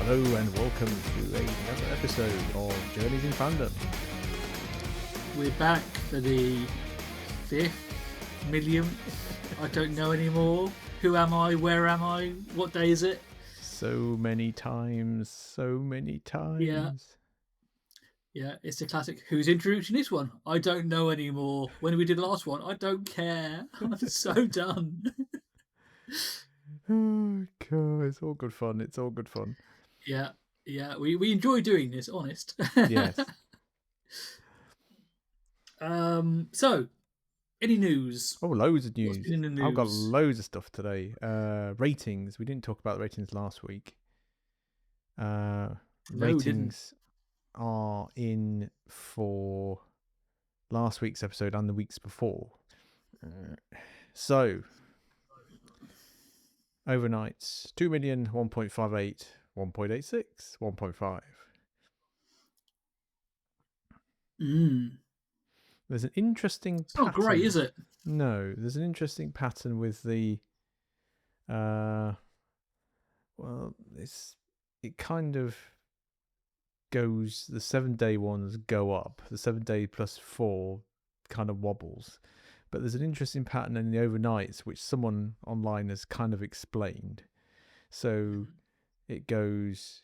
Hello and welcome to another episode of Journeys in Fandom. We're back for the 5th millionth. I don't know anymore. Who am I? Where am I? What day is it? So many times. Yeah, it's the classic. Who's introducing this one? I don't know anymore. When we did the last one, I don't care. I'm so done. Oh god, it's all good fun. Yeah, we enjoy doing this, honest. Yes. So, any news? Oh, loads of What's news. been in the news? I've got loads of stuff today. Ratings. We didn't talk about the ratings last week. Ratings are in for last week's episode and the weeks before. So, overnights 2 million, 1.58, 1.86, 1.5. There's an interesting It's not great, is it? No, there's an interesting pattern with the it kind of goes, the 7-day ones go up, the 7-day plus 4 kind of wobbles, but there's an interesting pattern in the overnights which someone online has kind of explained. So it goes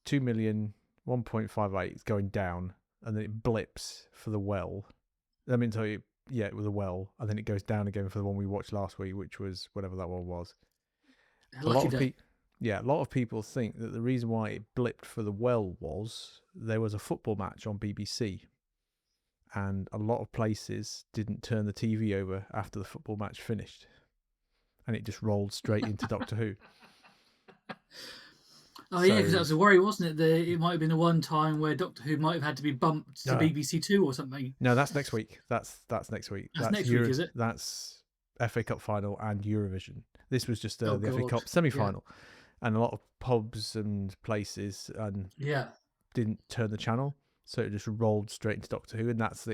2 million, 1.58, it's going down, and then it blips for the well. I mean, with the well, and then it goes down again for the one we watched last week, which was whatever that one was. A lot of people think that the reason why it blipped for the well was there was a football match on BBC, and a lot of places didn't turn the TV over after the football match finished, and it just rolled straight into Doctor Who. Oh, yeah, because that was a worry, wasn't it? It might have been the one time where Doctor Who might have had to be bumped to BBC Two or something. No, that's next week. That's next week. That's next week, is it? That's FA Cup final and Eurovision. This was just the FA Cup semi-final. Yeah. And a lot of pubs and places didn't turn the channel, so it just rolled straight into Doctor Who, and that's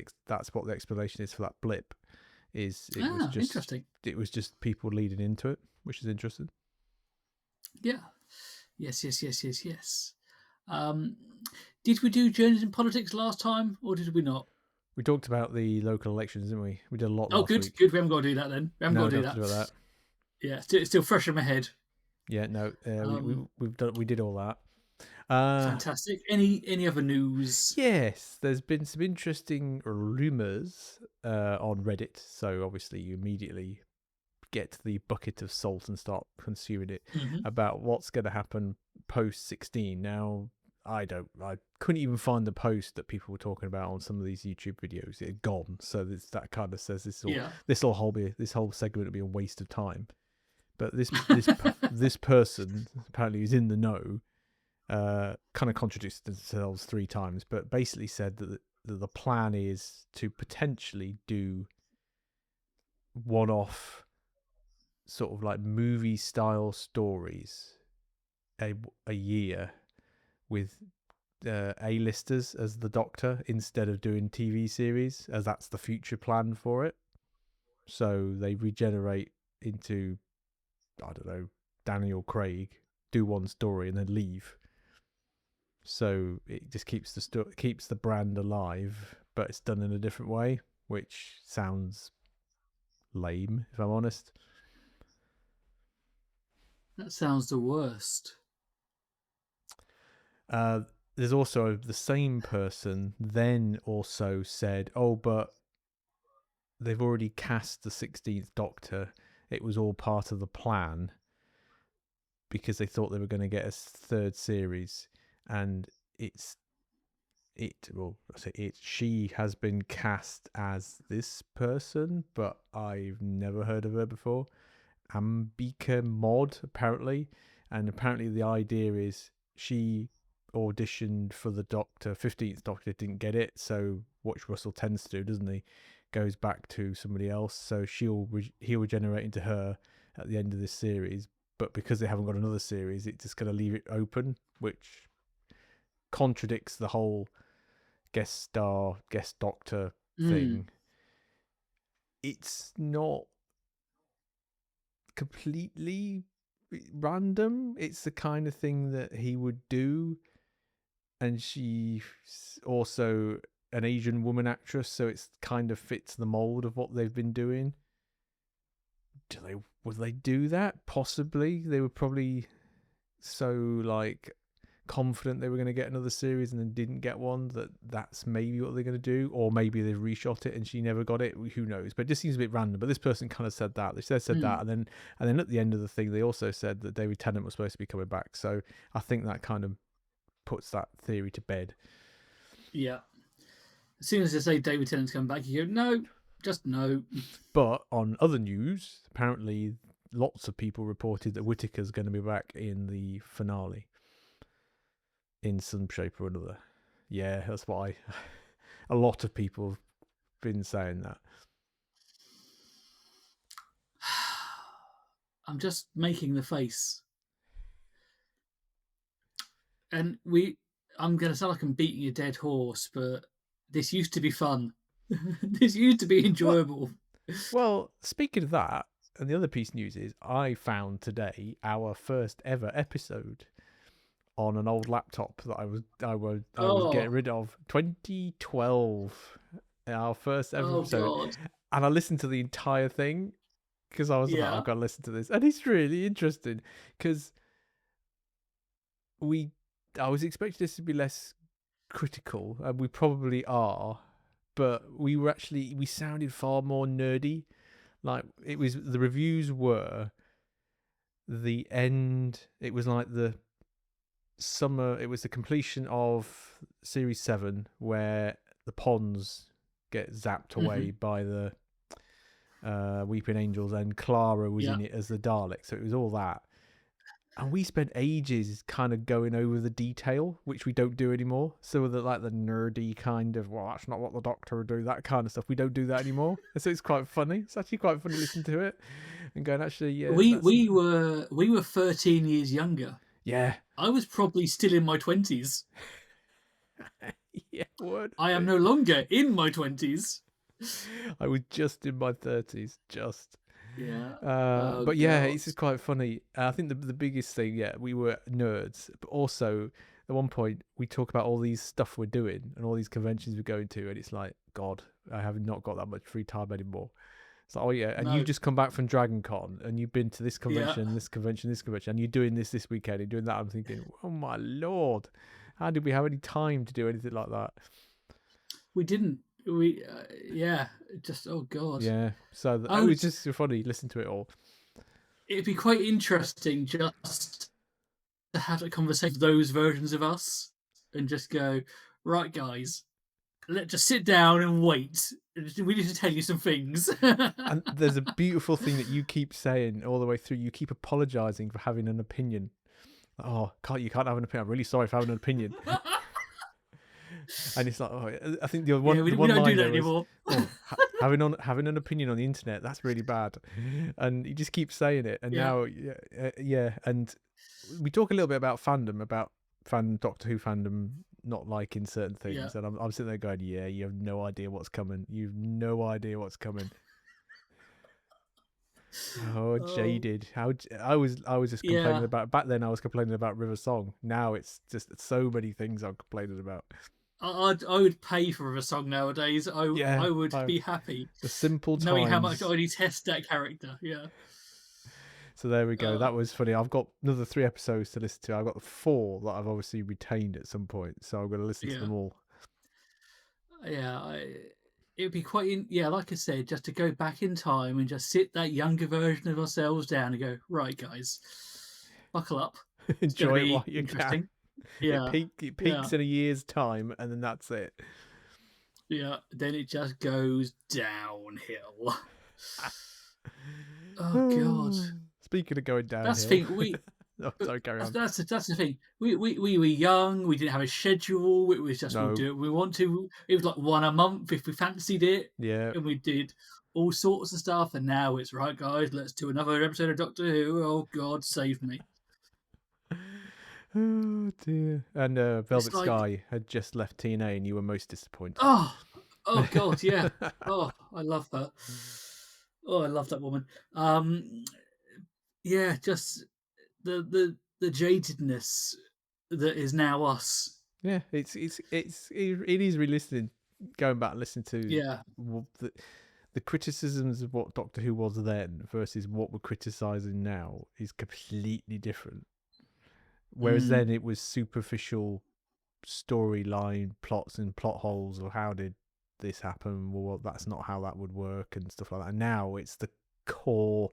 what the explanation is for that blip. Interesting. It was just people leading into it, which is interesting. Yeah. Yes. Did we do Journeys in Politics last time, or did we not? We talked about the local elections, didn't we? We did a lot last week. Good. We haven't got to do that then. We haven't got to do that. Yeah, it's still fresh in my head. Yeah, no, we did all that. Fantastic. Any other news? Yes, there's been some interesting rumours on Reddit. So obviously you immediately get the bucket of salt and start consuming it about what's going to happen post 16. Now, I couldn't even find the post that people were talking about on some of these YouTube videos. It had gone, so that kind of says this whole segment will be a waste of time. But this person apparently who's in the know kind of contradicted themselves 3 times, but basically said that the plan is to potentially do one-off sort of like movie style stories a year with A-listers as the Doctor instead of doing TV series, as that's the future plan for it. So they regenerate into, I don't know, Daniel Craig, do one story and then leave. So it just keeps the brand alive, but it's done in a different way, which sounds lame, if I'm honest. That sounds the worst. There's also the same person then also said, oh, but they've already cast the 16th Doctor. It was all part of the plan because they thought they were going to get a 3rd series, and she has been cast as this person, but I've never heard of her before. Ambika Mod, apparently. And apparently the idea is she auditioned for the Doctor, 15th Doctor, didn't get it, so what Russell tends to do, doesn't he? Goes back to somebody else, so he'll regenerate into her at the end of this series, but because they haven't got another series, it's just going to leave it open, which contradicts the whole guest Doctor thing. It's not completely random. It's the kind of thing that he would do, and she's also an Asian woman actress, so it's kind of fits the mold of what they've been doing. Would they do that? Possibly. They were probably so like confident they were going to get another series and then didn't get one that's maybe what they're going to do, or maybe they've reshot it and she never got it. Who knows? But it just seems a bit random. But this person kind of said that. They said that, and then at the end of the thing they also said that David Tennant was supposed to be coming back. So I think that kind of puts that theory to bed. Yeah. As soon as they say David Tennant's coming back, you go, no, just no. But on other news, apparently lots of people reported that Whittaker's going to be back in the finale in some shape or another. Yeah, that's why a lot of people have been saying that. I'm just making the face. And I'm going to sound like I'm beating a dead horse, but this used to be fun. This used to be enjoyable. Well, speaking of that, and the other piece of news is I found today our first ever episode on an old laptop that I was getting rid of. 2012, our first ever episode. God. And I listened to the entire thing because I was like, I've got to listen to this, and it's really interesting because I was expecting this to be less critical, and we probably are, but we sounded far more nerdy. Like the reviews were the end. It was like the summer. It was the completion of Series 7 where the Ponds get zapped away by the Weeping Angels, and Clara was in it as the Dalek. So it was all that. And we spent ages kind of going over the detail, which we don't do anymore. So the nerdy kind of, well, that's not what the Doctor would do, that kind of stuff. We don't do that anymore. So it's quite funny. It's actually quite funny to listen to it and going, actually, yeah. We were 13 years younger. Yeah. I was probably still in my 20s. Yeah, what? I am no longer in my 20s. I was just in my 30s, just. Yeah. But yeah, it's just quite funny. I think the biggest thing, we were nerds, but also at one point we talk about all these stuff we're doing and all these conventions we're going to, and it's like, God, I have not got that much free time anymore. It's like, oh yeah, and you've just come back from Dragon Con and you've been to this convention, this convention, and you're doing this weekend, and doing that. I'm thinking, oh my Lord, how did we have any time to do anything like that? We didn't. Just, oh God. Yeah, so it was just so funny, listen to it all. It'd be quite interesting just to have a conversation with those versions of us and just go, right, guys, let's just sit down and wait. We need to tell you some things. And there's a beautiful thing that you keep saying all the way through. You keep apologizing for having an opinion. Oh, you can't have an opinion. I'm really sorry for having an opinion. And it's like, I think the one. We don't do that anymore. Having an opinion on the internet, that's really bad. And you just keep saying it, and now, and we talk a little bit about fandom, Doctor Who fandom not liking certain things, and I'm sitting there going, you have no idea what's coming. You've no idea what's coming. Jaded. How I was just complaining about back then. I was complaining about River Song. Now it's just so many things I'm complaining about. I would pay for a song nowadays. I would be happy. The simple times. Knowing how much I need to test that character. Yeah. So there we go. That was funny. I've got another 3 episodes to listen to. I've got 4 that I've obviously retained at some point, so I'm going to listen to them all. Yeah, it would be quite. Like I said, just to go back in time and just sit that younger version of ourselves down and go, right, guys, buckle up. Enjoy it while you can. Yeah, it peaks in a year's time, and then that's it. Yeah, then it just goes downhill. Oh God! Speaking of going downhill, that's the thing. Sorry, carry on. That's the thing. We were young. We didn't have a schedule. It was just we'll do it. We want to. It was like 1 a month if we fancied it. Yeah, and we did all sorts of stuff. And now it's right, guys. Let's do another episode of Doctor Who. Oh God, save me. Oh dear. And Velvet Sky had just left TNA, and you were most disappointed. Oh God, yeah. Oh, I love her. Oh, I love that woman. Yeah, just the jadedness that is now us. Yeah, it is re-listening, going back and listening to Yeah. the criticisms of what Doctor Who was then versus what we're criticising now is completely different. Whereas then it was superficial storyline plots and plot holes, or how did this happen? Well, that's not how that would work and stuff like that. And now it's the core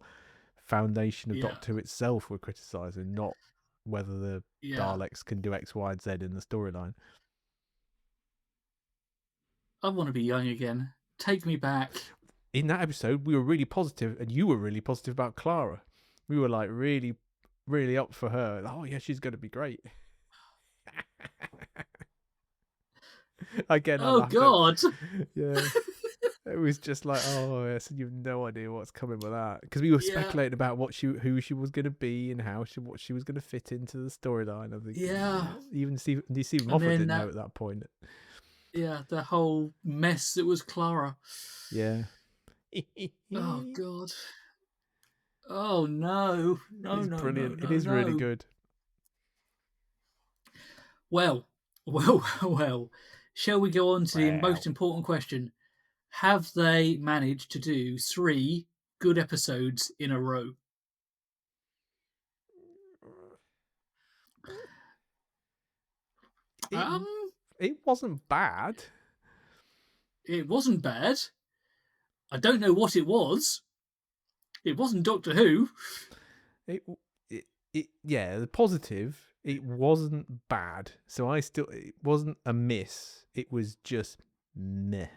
foundation of Yeah. Doctor Who itself we're criticising, not whether the Yeah. Daleks can do X, Y, and Z in the storyline. I want to be young again. Take me back. In that episode, we were really positive, and you were really positive about Clara. We were like really, really up for her. Oh yeah, she's going to be great. Again, I Oh laughed at. God. Yeah. It was just like, oh, yes, you have no idea what's coming with that, because we were Yeah. speculating about who she was going to be and what she was going to fit into the storyline. I think, Yeah. even Stephen And Moffat then didn't know at that point. yeah, the whole mess that was Clara. Yeah. Oh God. Oh no. No, It's no, no, brilliant. It no, is really no. good. Well, well, well. Shall we go on to the Wow. most important question? Have they managed to do 3 good episodes in a row? It it wasn't bad. It wasn't bad. I don't know what it was. It wasn't Doctor Who. It yeah, the positive, it wasn't bad. So it wasn't a miss. It was just meh,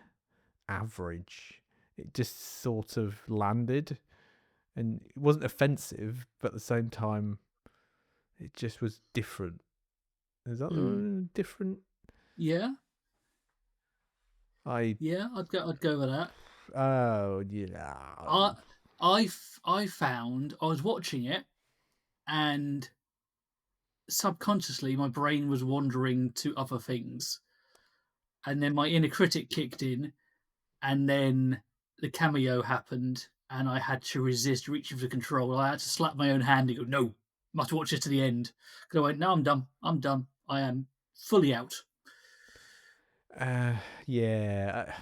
average. It just sort of landed, and it wasn't offensive, but at the same time, it just was different. Is that the word? Different? Yeah, I yeah, I'd go with that. oh yeah. I found I was watching it, and subconsciously my brain was wandering to other things, and then my inner critic kicked in, and then the cameo happened, and I had to resist reaching for the control. I had to slap my own hand and go, "No, must watch it to the end." Because I went, "No, I'm done. I'm done. I am fully out." Yeah.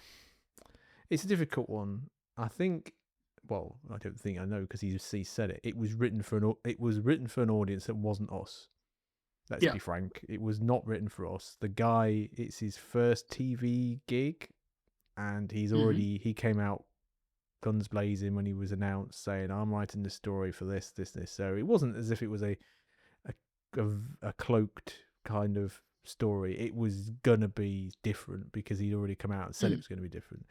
It's a difficult one. I think. Well, I don't think I know, because he said it. It was written for an audience that wasn't us. Let's Yeah. be frank. It was not written for us. The guy, it's his first TV gig, and he came out guns blazing when he was announced, saying, "I'm writing this story for this, this, this." So it wasn't as if it was a cloaked kind of story. It was gonna be different because he'd already come out and said it was going to be different.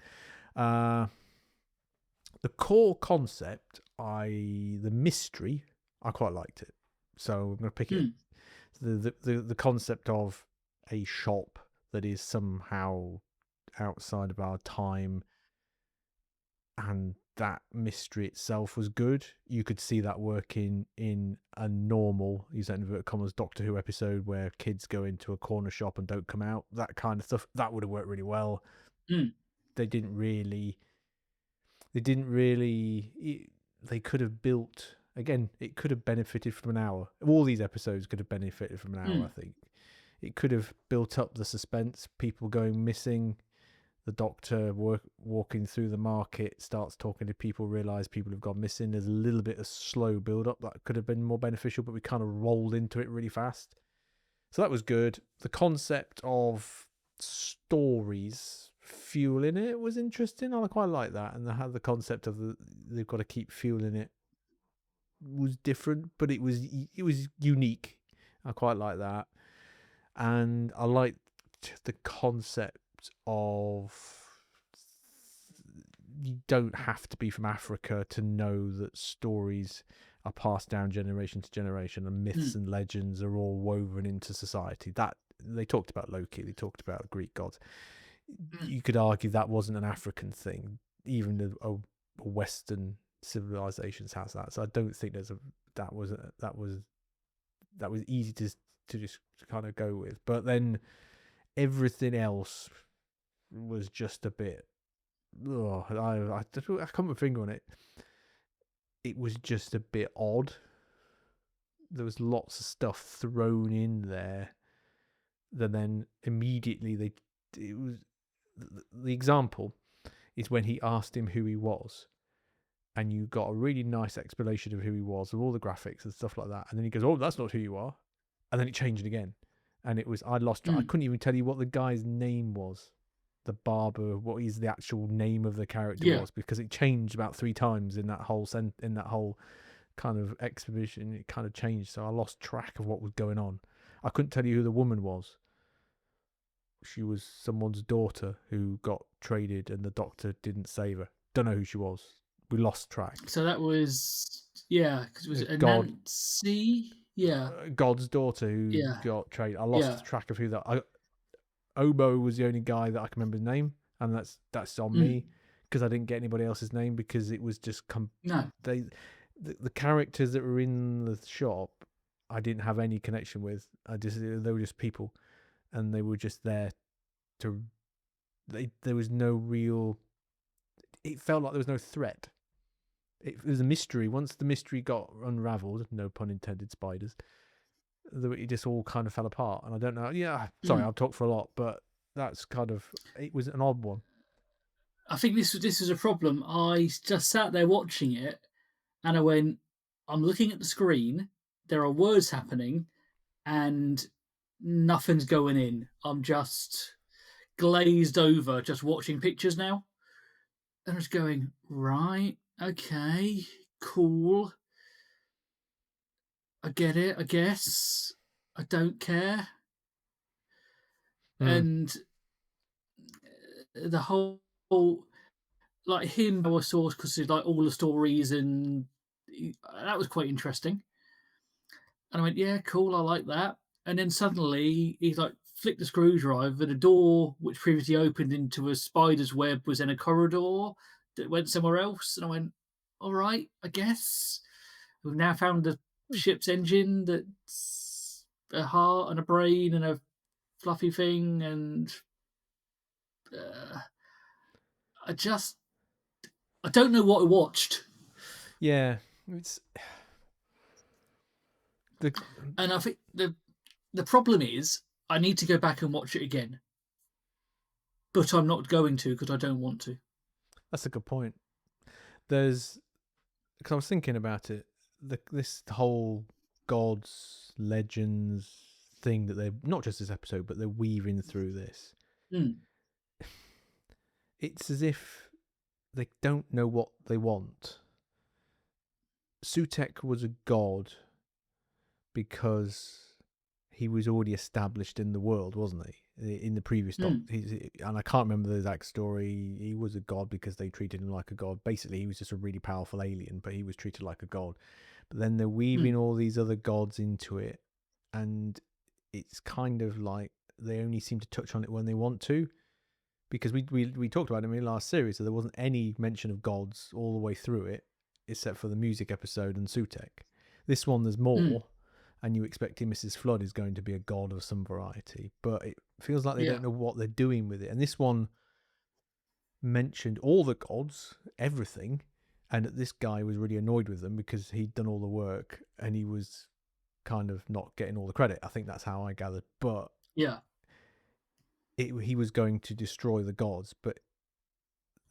The core concept, the mystery, I quite liked it. So I'm going to pick it. The concept of a shop that is somehow outside of our time, and that mystery itself was good. You could see that working in a normal, use that in inverted commas, Doctor Who episode where kids go into a corner shop and don't come out. That kind of stuff, that would have worked really well. They didn't really. They could have built, again, it could have benefited from an hour. All these episodes could have benefited from an hour. I think it could have built up the suspense, people going missing, the Doctor walking through the market, starts talking to people, realize people have gone missing. There's a little bit of slow build up that could have been more beneficial, but we kind of rolled into it really fast. So that was good. The concept of stories fueling it was interesting. I quite like that, and the concept of they've got to keep fueling it was different, but it was unique. I quite like that, and I liked the concept of you don't have to be from Africa to know that stories are passed down generation to generation, and myths and legends are all woven into society. That they talked about Loki, they talked about Greek gods. You could argue that wasn't an African thing. Even a Western civilizations has that. So I don't think that was easy to just kind of go with. But then everything else was just a bit. Oh, I can't put my finger on it. It was just a bit odd. there was lots of stuff thrown in there. That then immediately it was the example is when he asked him who he was, and you got a really nice explanation of who he was with all the graphics and stuff like that, and then he goes, "Oh, that's not who you are," and then it changed again, and it was I lost track. I couldn't even tell you what the guy's name was, the barber, what is the actual name of the character Yeah. was, because it changed about 3 times in that whole kind of exhibition. It kind of changed, so I lost track of what was going on. I couldn't tell you who the woman was. She was someone's daughter who got traded, and the doctor didn't save her. Don't know who she was. We lost track. So that was, yeah, because it was God, Nancy. Yeah. God's daughter who Yeah. got traded. I lost Yeah. track of who that. Obo was the only guy that I can remember his name, and that's on me because I didn't get anybody else's name because it was just No. The characters that were in the shop I didn't have any connection with. They were just people, and they were just there to. There was no real. It felt like there was no threat. It was a mystery. Once the mystery got unravelled, no pun intended, spiders, it just all kind of fell apart. And I don't know. Yeah, sorry, I've talked for a lot, but that's kind of, it was an odd one. I think this was a problem. I just sat there watching it, and I went, I'm looking at the screen. There are words happening, and nothing's going in. I'm just glazed over, just watching pictures now. And I was going, right, okay, cool. I get it, I guess. I don't care. And the whole, like him, our source, because it's like all the stories, and that was quite interesting. And I went, yeah, cool, I like that. And then suddenly he's like flicked the screwdriver, the door which previously opened into a spider's web was in a corridor that went somewhere else. And I went, all right, I guess. We've now found the ship's engine that's a heart and a brain and a fluffy thing, and I don't know what I watched. Yeah, it's and I think the problem is I need to go back and watch it again, but I'm not going to because I don't want to. That's a good point. Because I was thinking about it, this whole gods, legends thing that they're not just this episode, but they're weaving through this. It's as if they don't know what they want. Sutek was a god because he was already established in the world, wasn't he? In the previous and I can't remember the exact story. He was a god because they treated him like a god. Basically, he was just a really powerful alien, but he was treated like a god. But then they're weaving all these other gods into it, and it's kind of like they only seem to touch on it when they want to. Because we talked about it in the last series, so there wasn't any mention of gods all the way through it, except for the music episode and Sutek. This one, there's more, and you expecting Mrs. Flood is going to be a god of some variety, but it feels like they don't know what they're doing with it. And this one mentioned all the gods, everything, and this guy was really annoyed with them because he'd done all the work and he was kind of not getting all the credit. I think that's how I gathered. But he was going to destroy the gods, but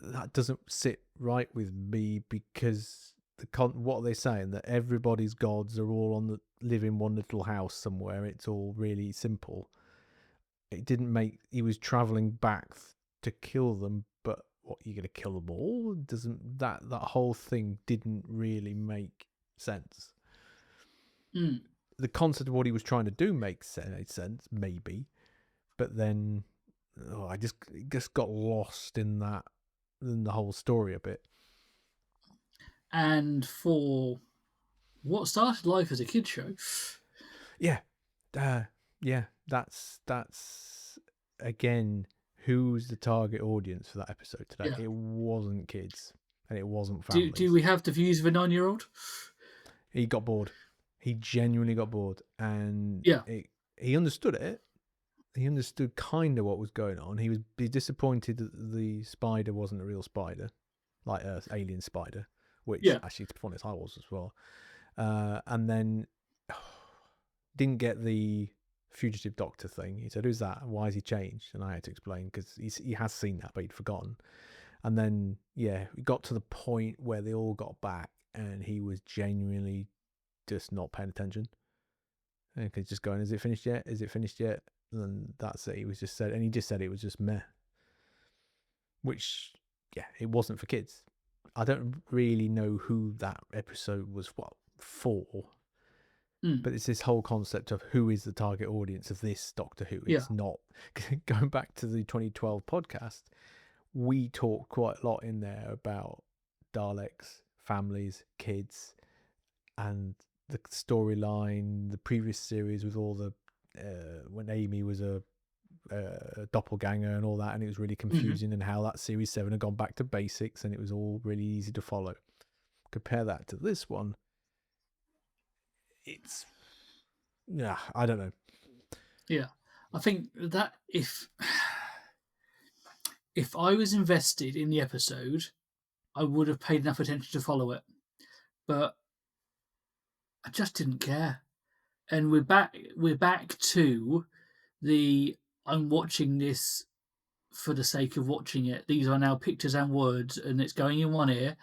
that doesn't sit right with me because what are they saying? That everybody's gods are all live in one little house somewhere. It's all really simple. It didn't make. He was traveling back to kill them, but what, you're going to kill them all? Doesn't that whole thing didn't really make sense? The concept of what he was trying to do makes sense, maybe, but then I just got lost in the whole story a bit. And for what started life as a kid show, that's again, who's the target audience for that episode today? Yeah. It wasn't kids, and it wasn't families. Do we have the views of a 9-year-old? He got bored. He genuinely got bored, and he understood it. He understood kind of what was going on. He was disappointed that the spider wasn't a real spider, like Earth alien spider, which actually, to be honest, I was as well. And then didn't get the Fugitive Doctor thing. He said, "Who's that? Why has he changed?" And I had to explain because he has seen that, but he'd forgotten. And then we got to the point where they all got back, and he was genuinely just not paying attention. And he's just going, "Is it finished yet? Is it finished yet?" And that's it. He just said it was just meh. Which, it wasn't for kids. I don't really know who that episode was for. But it's this whole concept of who is the target audience of this Doctor Who. It's not going back to the 2012 podcast. We talked quite a lot in there about Daleks, families, kids, and the storyline, the previous series with all the when Amy was a doppelganger and all that, and it was really confusing, and how that series 7 had gone back to basics, and it was all really easy to follow. Compare that to this one, it's I don't know. I think that if I was invested in the episode, I would have paid enough attention to follow it, but I just didn't care. And we're back to the I'm watching this for the sake of watching it. These are now pictures and words, and it's going in one ear.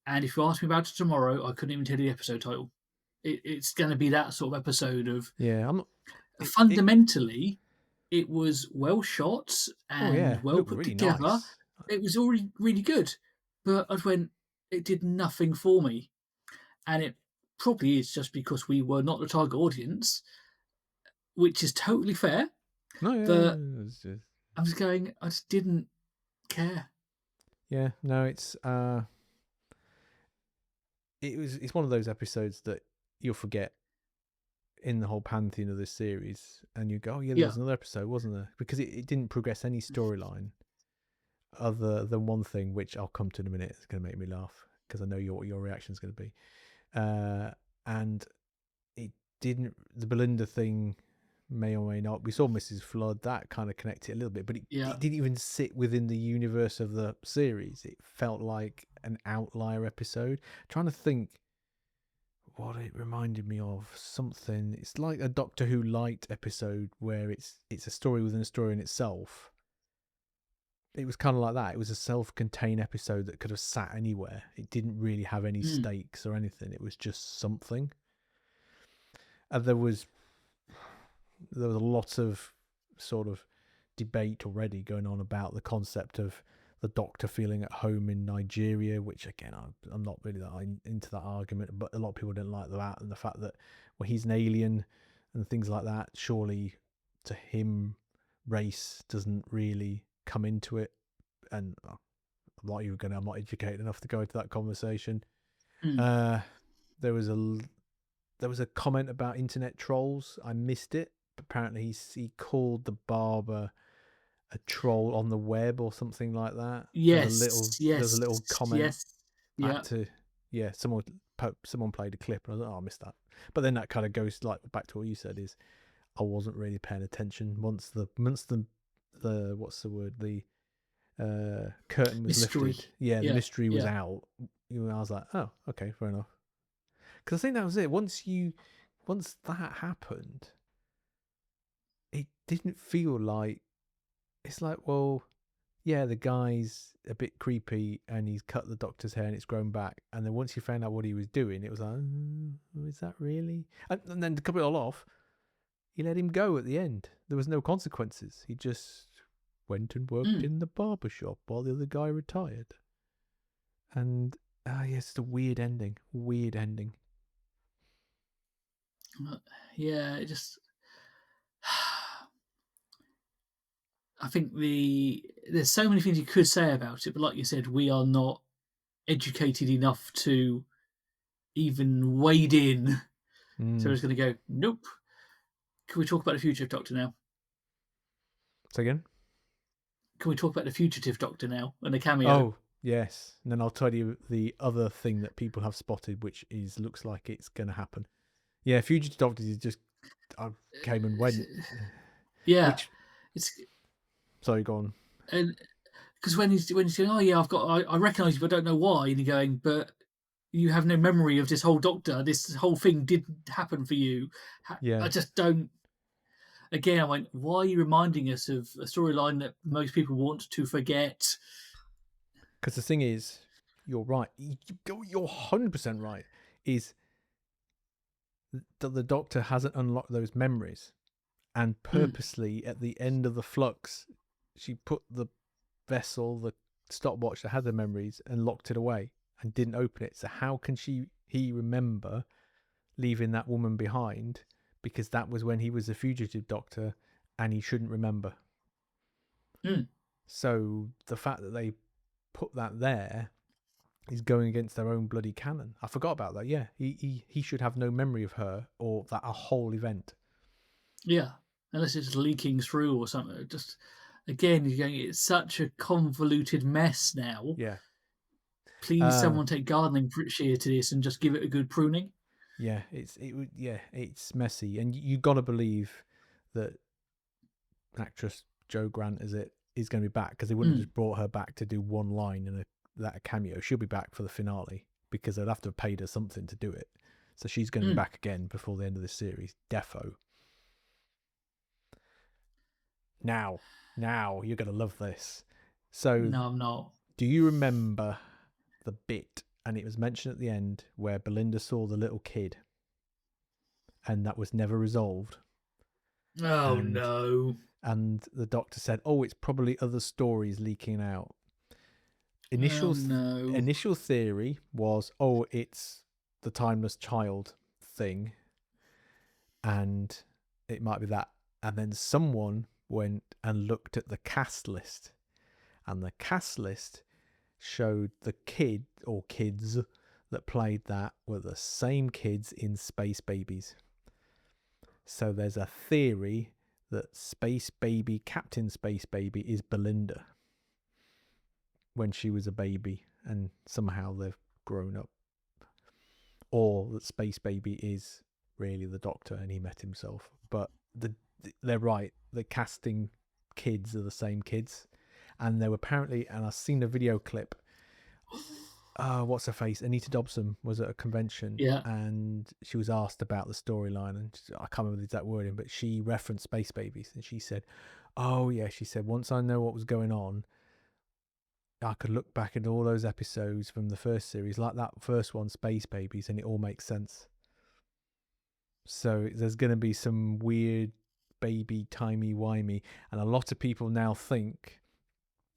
And if you ask me about it tomorrow, I couldn't even tell you the episode title. It's going to be that sort of episode of. Fundamentally, it was well shot and well put really together. Nice. It was already really good, but it did nothing for me, and it probably is just because we were not the target audience, which is totally fair. But I'm just going, I just didn't care. Yeah, no, it's one of those episodes that you'll forget in the whole pantheon of this series, and you go, there was another episode, wasn't there? Because it didn't progress any storyline other than one thing, which I'll come to in a minute. It's going to make me laugh because I know your reaction is going to be. And it didn't. The Belinda thing may or may not. We saw Mrs. Flood, that kind of connected a little bit, but it didn't even sit within the universe of the series. It felt like an outlier episode. Trying to think what it reminded me of. Something. It's like a Doctor Who light episode where it's a story within a story in itself. It was kind of like that. It was a self-contained episode that could have sat anywhere. It didn't really have any stakes or anything. It was just something. And there was a lot of sort of debate already going on about the concept of the Doctor feeling at home in Nigeria, which again, I'm not really that into that argument, but a lot of people didn't like that, and the fact that he's an alien and things like that. Surely to him, race doesn't really come into it, and I'm not educated enough to go into that conversation. There was a comment about internet trolls. I missed it. Apparently he called the barber a troll on the web or something like that. Yes, there's a little comment. Yes. Someone played a clip, and I was like, I missed that. But then that kind of goes like back to what you said, is I wasn't really paying attention once the what's the word, the curtain was lifted. The mystery was out. I was like, oh, okay, fair enough. Because I think that was it. Once that happened, it didn't feel like, it's like, well, the guy's a bit creepy and he's cut the Doctor's hair and it's grown back. And then once you found out what he was doing, it was like, is that really? And then to cut it all off, he let him go at the end. There was no consequences. He just went and worked in the barber shop while the other guy retired. And it's a weird ending. It just. I think there's so many things you could say about it, but like you said, we are not educated enough to even wade in. So we're just going to go, nope. Can we talk about the Fugitive Doctor now? Say again? Can we talk about the Fugitive Doctor now and the cameo? Oh, yes. And then I'll tell you the other thing that people have spotted, which looks like it's going to happen. Yeah, Fugitive Doctor is just came and went. Yeah. Sorry, go on. And because when he's saying, oh yeah, I recognise you, but I don't know why, and you're going, but you have no memory of this whole Doctor. This whole thing didn't happen for you. I Yeah, just don't. Again, I went, why are you reminding us of a storyline that most people want to forget? because the thing is, you're right. You're 100% right. Is that the Doctor hasn't unlocked those memories, and Mm, purposely at the end of the flux, she put the vessel, the stopwatch that had the memories, and locked it away and didn't open it. So how can he remember leaving that woman behind? Because that was when he was a fugitive Doctor, and he shouldn't remember. mm. So the fact that they put that there is going against their own bloody canon. I forgot about that. Yeah, he should have no memory of her or that a whole event. Yeah, unless it's leaking through or something. Just again, you're going. It's such a convoluted mess now. Yeah. Please, someone take gardening shear to this and just give it a good pruning. Yeah, it's messy, and you got to believe that actress Joe Grant is going to be back, because they wouldn't have Mm, just brought her back to do one line in a cameo. She'll be back for the finale because they'd have to have paid her something to do it. So she's going to be mm. back again before the end of this series. Defo. Now, now you're going to love this. So, No, I'm not. do you remember the bit, and it was mentioned at the end, where Belinda saw the little kid, and that was never resolved? Oh And no. and the Doctor said, "Oh, it's probably other stories leaking out." Oh Initial no. initial theory was, "Oh, it's the timeless child thing, and it might be that." And then someone went and looked at the cast list, and the cast list showed the kid or kids that played that were the same kids in Space Babies. So there's a theory that Space Baby, Captain Space Baby, is Belinda when she was a baby, and somehow they've grown up. Or that Space Baby is really the Doctor and he met himself. But they're right. The casting kids are the same kids. And they were apparently, and I've seen a video clip. What's her face? Anita Dobson was at a convention, Yeah. and she was asked about the storyline, and I can't remember the exact wording, but she referenced Space Babies, and she said, "Oh yeah," she said, "once I know what was going on, I could look back at all those episodes from the first series, like that first one, Space Babies, and it all makes sense." So there's going to be some weird baby timey-wimey, and a lot of people now think,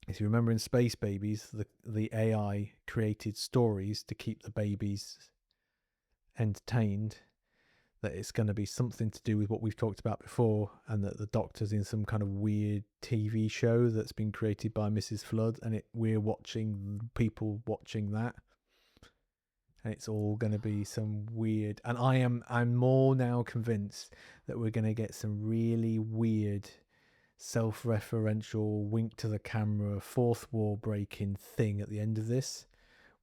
if you remember in Space Babies, the AI created stories to keep the babies entertained, that it's going to be something to do with what we've talked about before, and that the Doctor's in some kind of weird TV show that's been created by Mrs. Flood, and we're watching people watching that, and it's all going to be some weird. And I'm more now convinced that we're going to get some really weird self-referential wink to the camera fourth wall breaking thing at the end of this,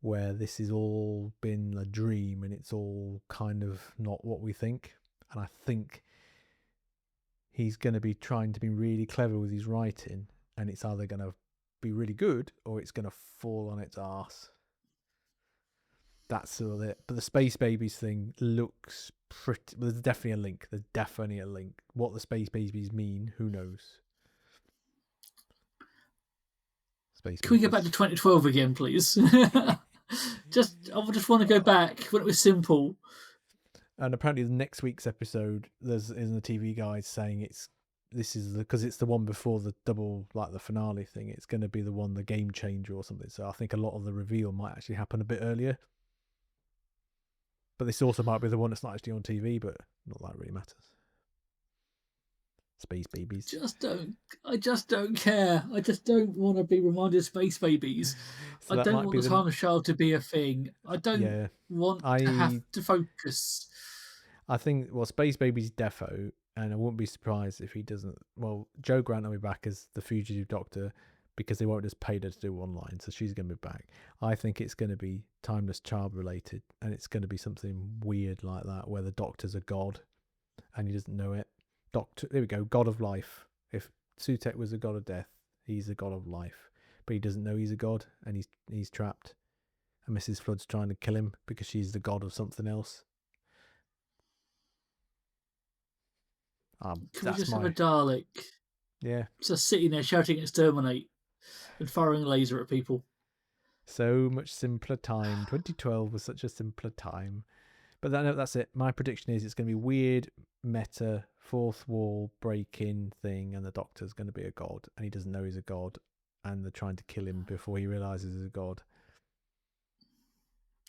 where this has all been a dream and it's all kind of not what we think. And I think he's going to be trying to be really clever with his writing, and it's either going to be really good or it's going to fall on its arse. That's sort of it. But the Space Babies thing looks pretty. Well, there's definitely a link. There's definitely a link. What the Space Babies mean, who knows? Space Can we go back to Babies. 2012 again, please? I just want to go back when it was simple. And apparently, the next week's episode, there's in the TV guide saying this is because it's the one before the double, like the finale thing. It's going to be the one, the game changer or something. So I think a lot of the reveal might actually happen a bit earlier. But this also might be the one that's not actually on TV, but not that really matters. Space Babies. I just don't care. I just don't want to be reminded of Space Babies. So I that don't might want be the the time of child to be a thing. I don't yeah. want to have I to focus. I think, well, Space Baby's defo, and I wouldn't be surprised if he doesn't. Well, Joe Grant will be back as the Fugitive Doctor because they won't just pay her to do one line, so she's going to be back. I think it's going to be timeless child related, and it's going to be something weird like that, where the Doctor's a god and he doesn't know it. Doctor, there we go, god of life. If Sutek was a god of death, he's a god of life, but he doesn't know he's a god, and he's trapped. and Mrs. Flood's trying to kill him because she's the god of something else. Can we That's just have a my Dalek yeah. just sitting there shouting "exterminate" and firing a laser at people? So much simpler time. 2012 was such a simpler time. But that's it. My prediction is it's going to be weird, meta, fourth wall break-in thing, and the Doctor's going to be a god, and he doesn't know he's a god, and they're trying to kill him before he realizes he's a god.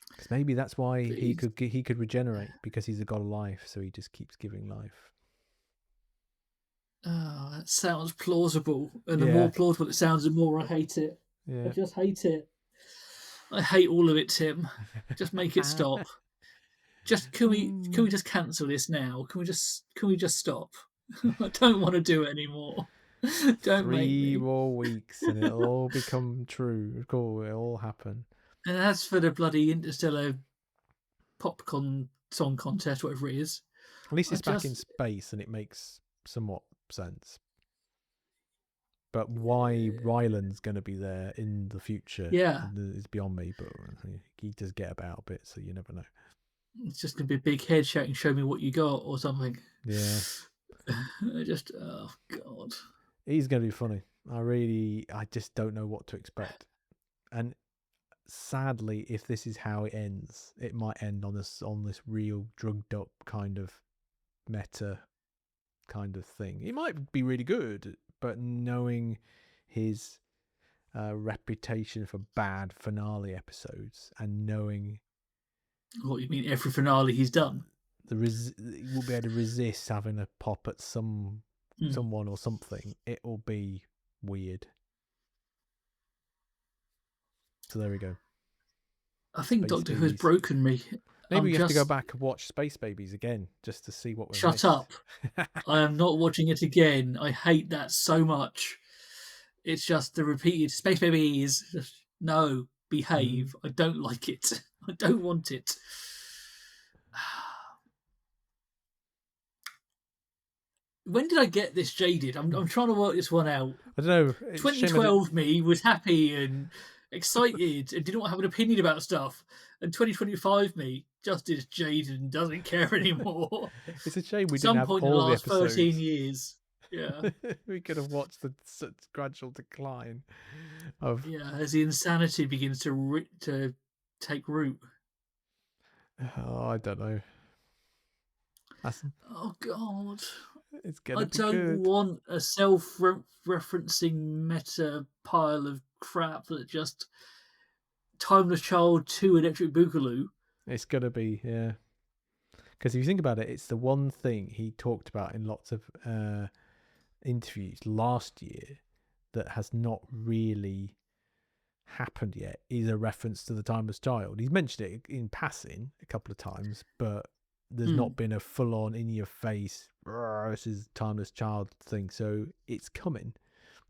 Because maybe that's why he could regenerate, because he's a god of life, so he just keeps giving life. Oh, that sounds plausible, and the Yeah. more plausible it sounds, the more I hate it. Yeah. I just hate it. I hate all of it, Tim. Just make it stop. Just can we just cancel this now? Can we just stop? I don't want to do it anymore. Don't make 3 me. more weeks and it'll all become true. Cool, it'll all happen. And as for the bloody Interstellar popcorn song contest, whatever it is, At least it's back in space and it makes somewhat sense. But why Ryland's going to be there in the future is beyond me. But he does get about a bit, so you never know. It's just going to be a big head shouting, "Show me what you got," or something. Yeah. Oh, God. He's going to be funny. I just don't know what to expect. And sadly, if this is how it ends, it might end on this real drugged up kind of meta kind of thing. It might be really good, but knowing his reputation for bad finale episodes, and knowing what you mean every finale he's done, he will be able to resist having a pop at someone or something. It will be weird. So there we go. I think Space Doctor Who has Babies. broken me. Maybe we have to go back and watch Space Babies again just to see what we're Shut up. I am not watching it again. I hate that so much. It's just the repeated Space Babies. Just, no, behave. I don't like it. I don't want it. When did I get this jaded? I'm trying to work this one out. I don't know. 2012 me was happy and excited and didn't have an opinion about stuff. And 2025 me just is jaded and doesn't care anymore. It's a shame we didn't have all the episodes. 13 years. Yeah. We could have watched the gradual decline of. Yeah, as the insanity begins to take root. Oh, I don't know. Oh God. It's gonna be good. I don't want a self-referencing meta pile of crap that just Timeless Child 2 Electric Boogaloo. It's gonna be, yeah. Because if you think about it, it's the one thing he talked about in lots of interviews last year that has not really happened yet, is a reference to the Timeless Child. He's mentioned it in passing a couple of times, but there's not been a full-on in-your-face this is Timeless Child thing. So it's coming.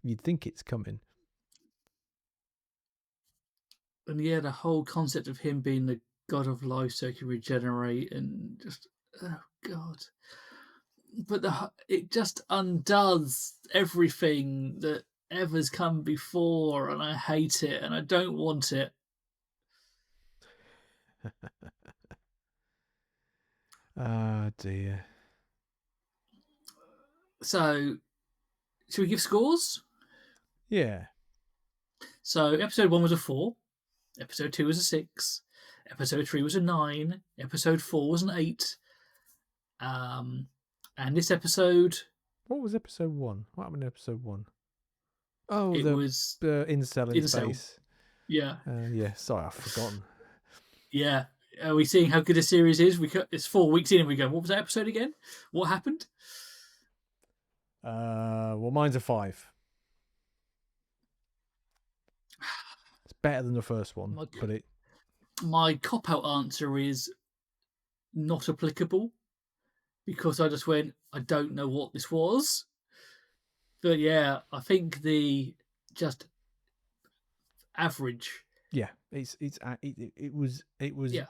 You'd think it's coming. And yeah, the whole concept of him being the god of life so he can regenerate and just, oh God. But it just undoes everything that ever's come before, and I hate it and I don't want it. Ah, dear. So, should we give scores? Yeah. So, episode 1 was a 4, episode 2 was a 6, episode 3 was a 9, episode 4 was an 8. And this episode. What was episode 1? What happened in episode 1? Oh, it was incel in space. Yeah. Yeah. Sorry, I've forgotten. Yeah. Are we seeing how good a series is? It's 4 weeks in and we go, what was that episode again? What happened? Well, mine's a 5. It's better than the first one, my cop-out answer is not applicable, because I just went, I don't know what this was. But yeah, I think the just average. Yeah, it was yeah.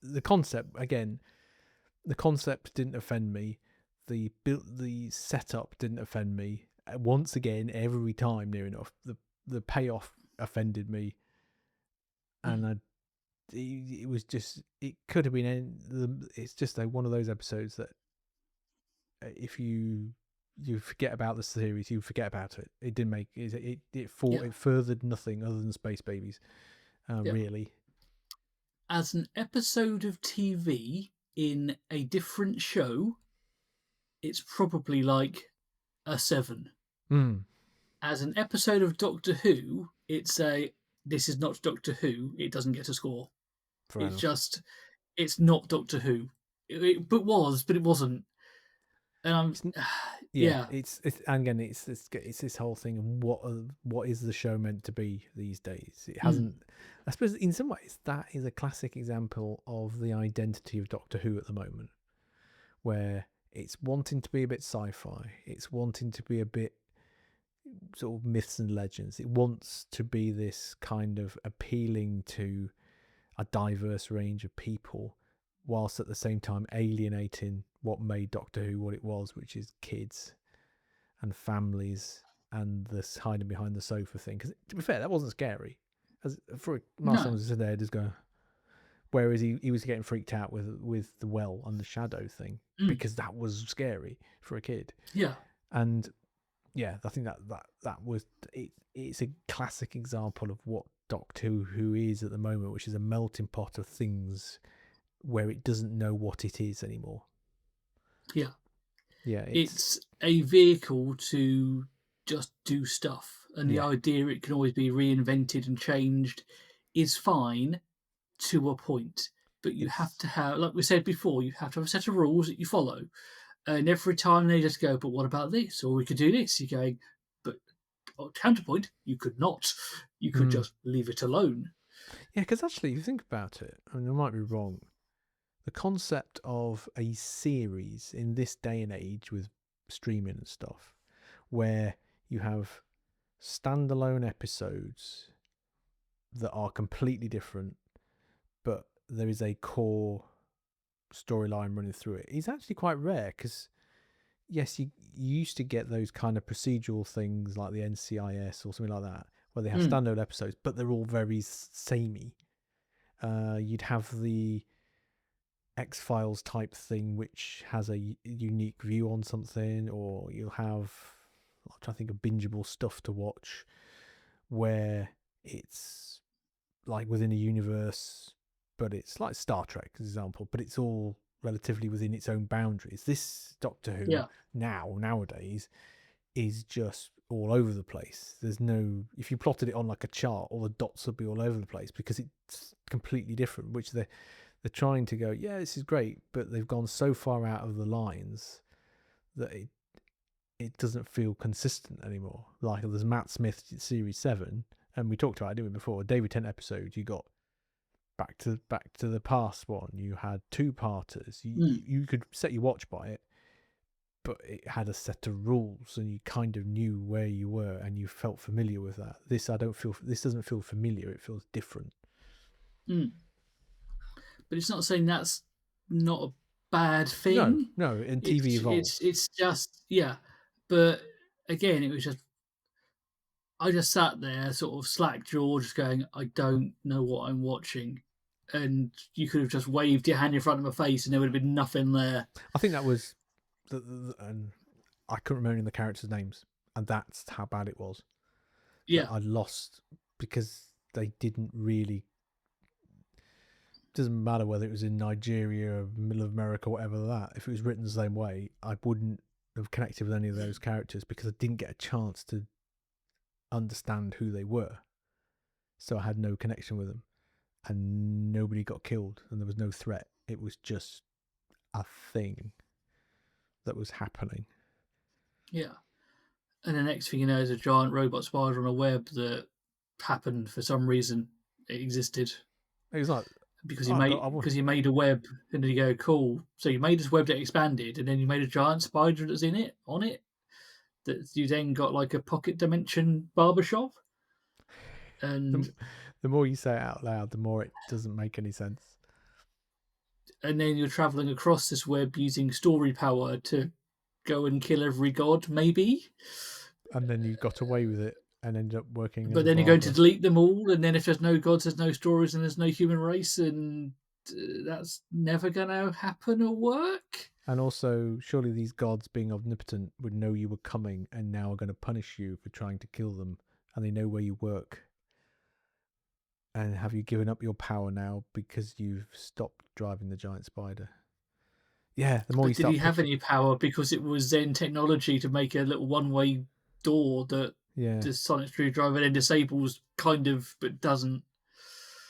The concept again. The concept didn't offend me. The setup didn't offend me. Once again, every time near enough, the payoff offended me, and it was just, it could have been. It's just one of those episodes that if you forget about the series, you forget about it. It didn't make it furthered nothing other than space babies, really. As an episode of TV in a different show, it's probably like a 7. As an episode of Doctor Who, it's this is not Doctor Who. It doesn't get a score. Fair It's enough. just, it's not Doctor Who. But it wasn't. And yeah. It's again, it's this whole thing of what is the show meant to be these days. It hasn't. I suppose in some ways that is a classic example of the identity of Doctor Who at the moment, where it's wanting to be a bit sci-fi. It's wanting to be a bit sort of myths and legends. It wants to be this kind of appealing to a diverse range of people, whilst at the same time alienating what made Doctor Who what it was, which is kids and families and this hiding behind the sofa thing. Because to be fair, that wasn't scary. As for Marcel was there, just go. Whereas he was getting freaked out with the well and the shadow thing because that was scary for a kid. Yeah. And yeah, I think that was it. It's a classic example of what Doctor Who is at the moment, which is a melting pot of things where it doesn't know what it is anymore. Yeah. Yeah. It's a vehicle to just do stuff. And the Yeah. idea it can always be reinvented and changed is fine to a point. But you have to have, like we said before, you have to have a set of rules that you follow. And every time they just go, but what about this? Or we could do this. You're going, but counterpoint, you could not. You could just leave it alone. Yeah, because actually, if you think about it, I mean, I might be wrong. The concept of a series in this day and age with streaming and stuff, where you have standalone episodes that are completely different, but there is a core storyline running through it, is actually quite rare. Because yes, you used to get those kind of procedural things like the NCIS or something like that, where they have standalone episodes, but they're all very samey. You'd have the X-Files type thing, which has a unique view on something, or you'll have, I'm trying to think of bingeable stuff to watch, where it's like within a universe, but it's like Star Trek, for example, but it's all relatively within its own boundaries. This Doctor Who nowadays is just all over the place. There's no, if you plotted it on like a chart, all the dots would be all over the place because it's completely different, which they're trying to go, yeah, this is great, but they've gone so far out of the lines that it doesn't feel consistent anymore. Like there's Matt Smith Series 7, and we talked about it, didn't we, before? A David Tennant episode, you got Back to the Past one, you had two-parters. You could set your watch by it, but it had a set of rules, and you kind of knew where you were, and you felt familiar with that. This doesn't feel familiar. It feels different. But it's not saying that's not a bad thing. No, and TV evolves. It's just, yeah. But again, it was just, I just sat there sort of slack jawed, just going, I don't know what I'm watching. And you could have just waved your hand in front of my face and there would have been nothing there. I think that was, and I couldn't remember the characters' names, and that's how bad it was. Yeah. I lost because they didn't really. Doesn't matter whether it was in Nigeria or middle of America or whatever that. If it was written the same way, I wouldn't have connected with any of those characters because I didn't get a chance to understand who they were. So I had no connection with them, and nobody got killed, and there was no threat. It was just a thing that was happening. Yeah. And the next thing you know is a giant robot spider on a web that happened for some reason. It existed. It was like, because he made a web, and then you go, cool. So you made this web that expanded, and then you made a giant spider that's on it. That you then got like a pocket dimension barbershop. And the more you say it out loud, the more it doesn't make any sense. And then you're traveling across this web using story power to go and kill every god, maybe. And then you got away with it, and ended up working as But a then you're going to barber. delete them all, and then if there's no gods, there's no stories, and there's no human race, and that's never going to happen or work. And also, surely these gods, being omnipotent, would know you were coming and now are going to punish you for trying to kill them, and they know where you work. And have you given up your power now because you've stopped driving the giant spider? Yeah, the more you But did he start have picking, any power because it was then technology to make a little one-way door that yeah. the sonic screwdriver then disables, kind of, but doesn't?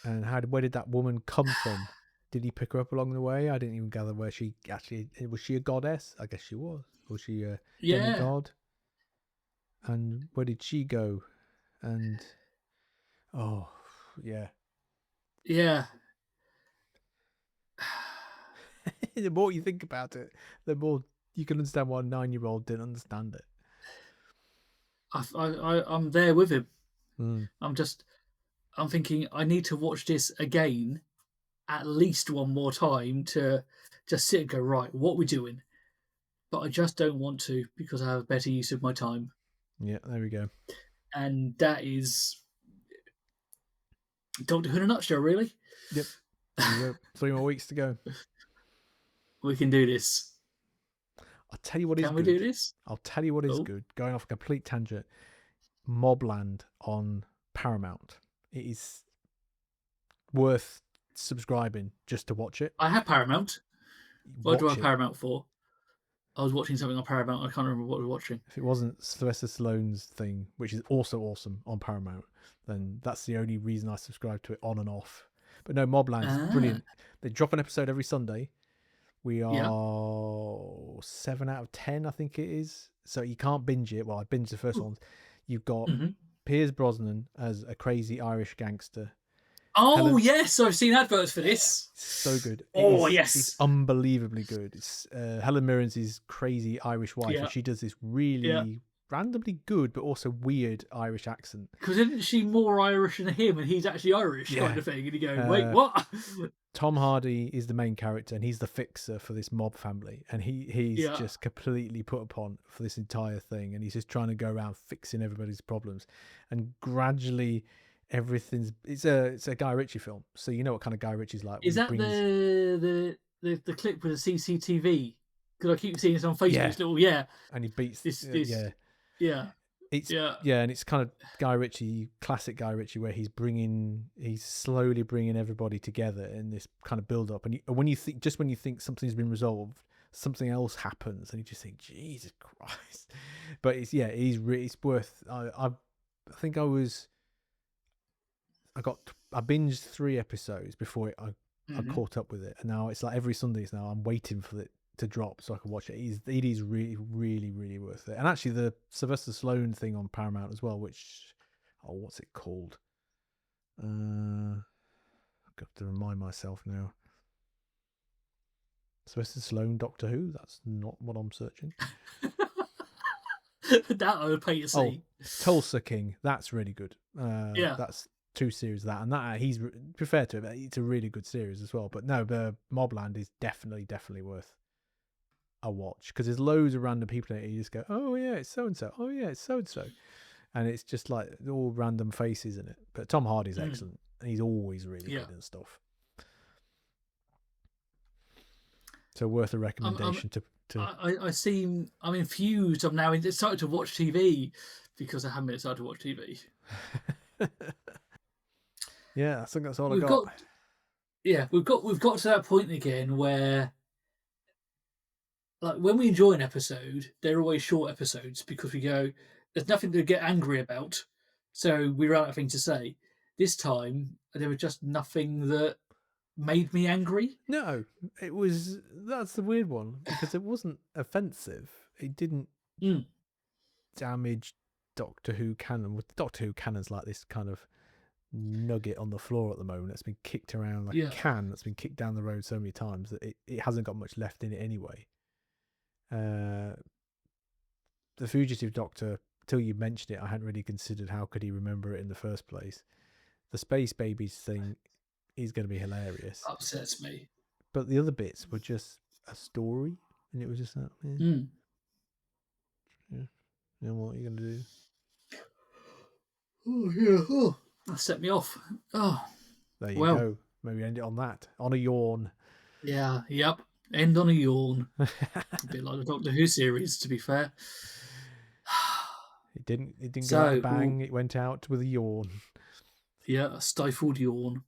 And where did that woman come from? Did he pick her up along the way? I didn't even gather where she actually was. She a goddess? I guess she was. Was she a Yeah, demigod? And where did she go? And oh, yeah. yeah. The more you think about it, the more you can understand why a 9-year-old didn't understand it. I'm there with him. Mm. I'm thinking I need to watch this again at least one more time to just sit and go, right, what we're doing. But I just don't want to because I have a better use of my time. Yeah, there we go. And that is Doctor Who in a nutshell, really. Yep. There you go. 3 more weeks to go. We can do this. I'll tell you what is Can we do good. this? I'll tell you what is Oh, good. Going off a complete tangent. Mobland on Paramount. It is worth subscribing just to watch it. I have Paramount. What do I Watch have it. Paramount for? I was watching something on Paramount. I can't remember what I was watching. If it wasn't Sylvester Stallone's thing, which is also awesome on Paramount, then that's the only reason I subscribe to it on and off. But no, Mobland is Ah, brilliant. They drop an episode every Sunday. We yeah. are 7 out of 10, I think it is. So you can't binge it. Well, I binged the first ones. You've got Mm-hmm. Piers Brosnan as a crazy Irish gangster. Oh, Helen, yes, I've seen adverts for this. so good. Oh, It's yes. unbelievably good. It's Helen Mirren's crazy Irish wife, and Yeah, she does this yeah. really randomly good but also weird Irish accent. Because isn't she more Irish than him, and he's actually Irish, Yeah. kind of thing? And you go, wait, what? Tom Hardy is the main character, and he's the fixer for this mob family, and he's Yeah. just completely put upon for this entire thing, and he's just trying to go around fixing everybody's problems, and gradually everything's it's a Guy Ritchie film, so you know what kind of Guy Ritchie's like when Is he that brings the clip with the CCTV? Because I keep seeing this on Facebook. yeah, It's little, yeah, and he beats this, yeah. yeah, It's yeah. yeah, and it's kind of Guy Ritchie, classic Guy Ritchie, where he's slowly bringing everybody together in this kind of build up, and when you think something's been resolved, something else happens, and you just think Jesus Christ. But it's worth. I think I binged 3 episodes before I Mm-hmm. caught up with it, and now it's like every Sundays now I'm waiting for it to drop so I can watch it. It is really, really, really worth it. And actually, the Sylvester Stallone thing on Paramount as well, what's it called? I've got to remind myself now. Sylvester Stallone Doctor Who. That's not what I'm searching. That I would pay to Oh, see. Tulsa King. That's really good. Yeah. That's 2 series of that, and that he's prefer to it. It's a really good series as well. But no, the Mobland is definitely worth a watch because there's loads of random people in it. You just go, oh yeah, it's so and so. Oh yeah, it's so and so, and it's just like all random faces in it. But Tom Hardy's excellent. He's always really Yeah. good and stuff. So worth a I'm recommendation to. I seem I'm infused. I'm now started to watch TV because I haven't been started to watch TV. Yeah, I think that's all I We've got. got we've got to that point again where, like, when we enjoy an episode, they're always short episodes because we go, there's nothing to get angry about, so we run out of things to say. This time there was just nothing that made me angry. No, that's the weird one because it wasn't offensive. It didn't Mm. damage Doctor Who canon. Doctor Who canon's like this kind of nugget on the floor at the moment that's been kicked around like Yeah. a can that's been kicked down the road so many times that it hasn't got much left in it anyway. The Fugitive Doctor, till you mentioned it, I hadn't really considered how could he remember it in the first place. The Space Babies thing is going to be hilarious, Upsets me. but the other bits were just a story, and it was just like, Mm. yeah, you know what are you going to do? Oh yeah. Oh, that set me off. Oh, There you well. go. Maybe end it on that. On a yawn. Yeah. Yep. End on a yawn. A bit like the Doctor Who series, to be fair. It didn't go out So, a bang. It went out with a yawn. yeah, a stifled yawn.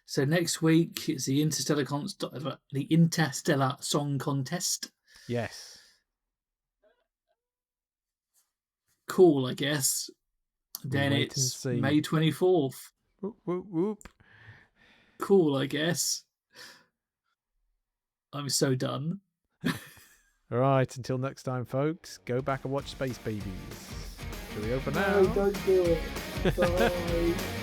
So next week it's the Interstellar Song Contest. Yes. Cool, I guess. We'll Then wait and it's see. May 24th. Whoop, whoop, whoop. Cool, I guess. I'm so done. All right, until next time, folks, go back and watch Space Babies. Cheerio for now. No, don't do it. Bye.